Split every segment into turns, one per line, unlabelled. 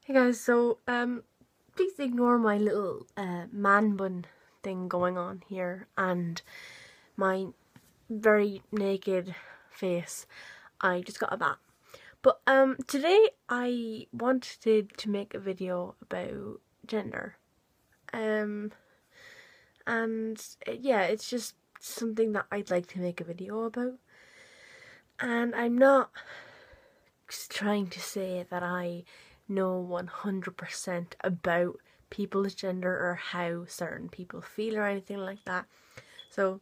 Hey guys, so please ignore my little man bun thing going on here and my very naked face. I just got a bath. But today I wanted to make a video about gender. And yeah, it's just something that I'd like to make a video about. And I'm not trying to say that I know 100% about people's gender or how certain people feel or anything like that. So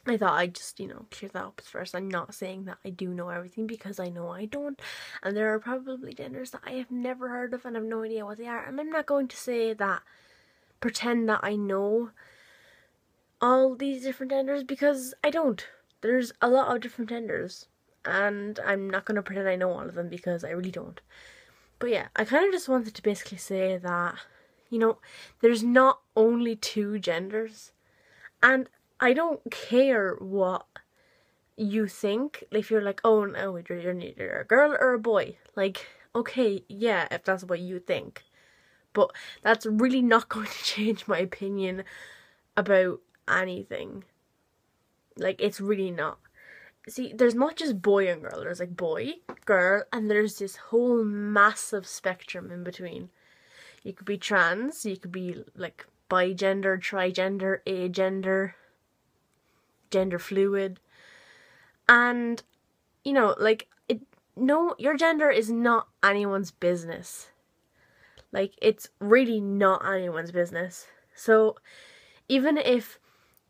I thought I'd just, clear that up first. I'm not saying that I do know everything, because I know I don't. And there are probably genders that I have never heard of and have no idea what they are. And I'm not going to say that, pretend that I know all these different genders, because I don't. There's a lot of different genders. And I'm not going to pretend I know all of them, because I really don't. But yeah, I kind of just wanted to basically say that, there's not only two genders. And I don't care what you think. If you're like, oh no, you're a girl or a boy. Like, okay, yeah, if that's what you think. But that's really not going to change my opinion about anything. Like, it's really not. See, there's not just boy and girl. There's like boy, girl, and there's this whole massive spectrum in between. You could be trans, you could be like bigender, trigender, agender, gender fluid. And, your gender is not anyone's business. Like, it's really not anyone's business. So, even if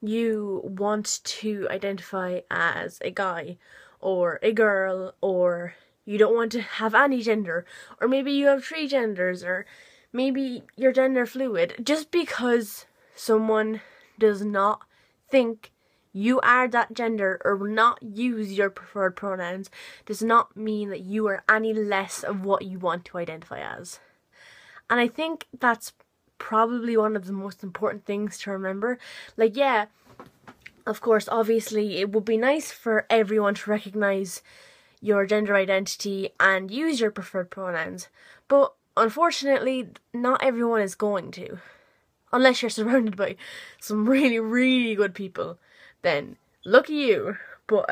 you want to identify as a guy or a girl, or you don't want to have any gender, or maybe you have 3 genders, or maybe you're gender fluid, just because someone does not think you are that gender or will not use your preferred pronouns does not mean that you are any less of what you want to identify as. And I think that's probably one of the most important things to remember. Like, yeah, of course, obviously, it would be nice for everyone to recognise your gender identity and use your preferred pronouns. But unfortunately, not everyone is going to. Unless you're surrounded by some really, really good people. Then, lucky you. But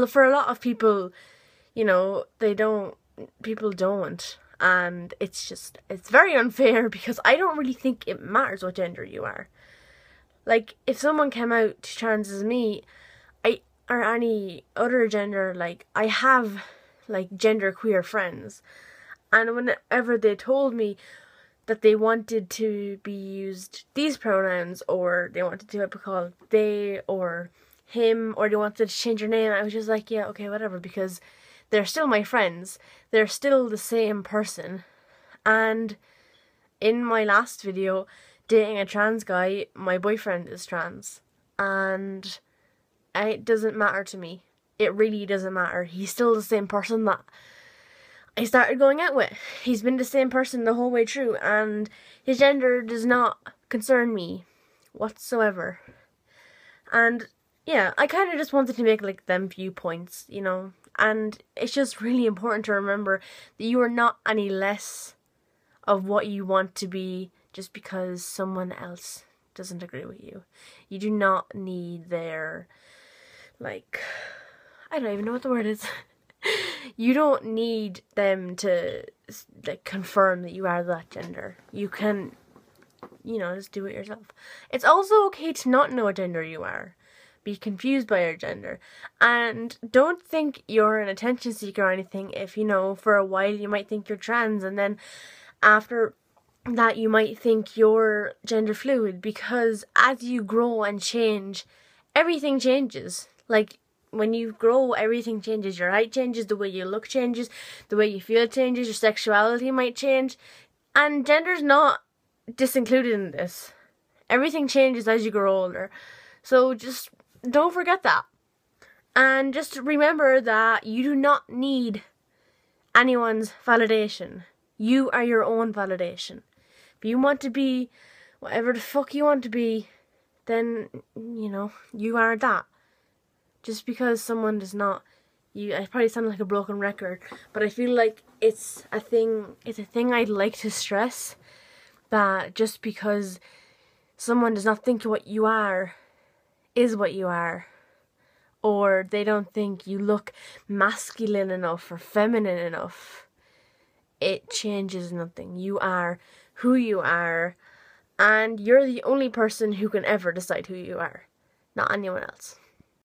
for a lot of people, people don't. And it's very unfair, because I don't really think it matters what gender you are. Like, if someone came out trans as me, or any other gender, like, I have, like, genderqueer friends. And whenever they told me that they wanted to be used these pronouns, or they wanted to be called they or him, or they wanted to change their name, I was just like, yeah, okay, whatever, because they're still my friends. They're still the same person. And in my last video, dating a trans guy, my boyfriend is trans. And it doesn't matter to me. It really doesn't matter. He's still the same person that I started going out with. He's been the same person the whole way through. And his gender does not concern me whatsoever. And yeah, I kind of just wanted to make like them viewpoints, And it's just really important to remember that you are not any less of what you want to be just because someone else doesn't agree with you. You do not need their, I don't even know what the word is. You don't need them to, confirm that you are that gender. You can, just do it yourself. It's also okay to not know what gender you are. Be confused by your gender. And don't think you're an attention seeker or anything if, for a while you might think you're trans, and then after that you might think you're gender fluid, because as you grow and change, everything changes. Like, when you grow, everything changes. Your height changes, the way you look changes, the way you feel changes, your sexuality might change, and gender's not disincluded in this. Everything changes as you grow older. So just don't forget that. And just remember that you do not need anyone's validation. You are your own validation. If you want to be whatever the fuck you want to be, then, you are that. Just because someone does not I probably sound like a broken record, but I feel like it's a thing I'd like to stress, that just because someone does not think what you are is what you are, or they don't think you look masculine enough or feminine enough, it changes nothing. You are who you are, and you're the only person who can ever decide who you are, not anyone else.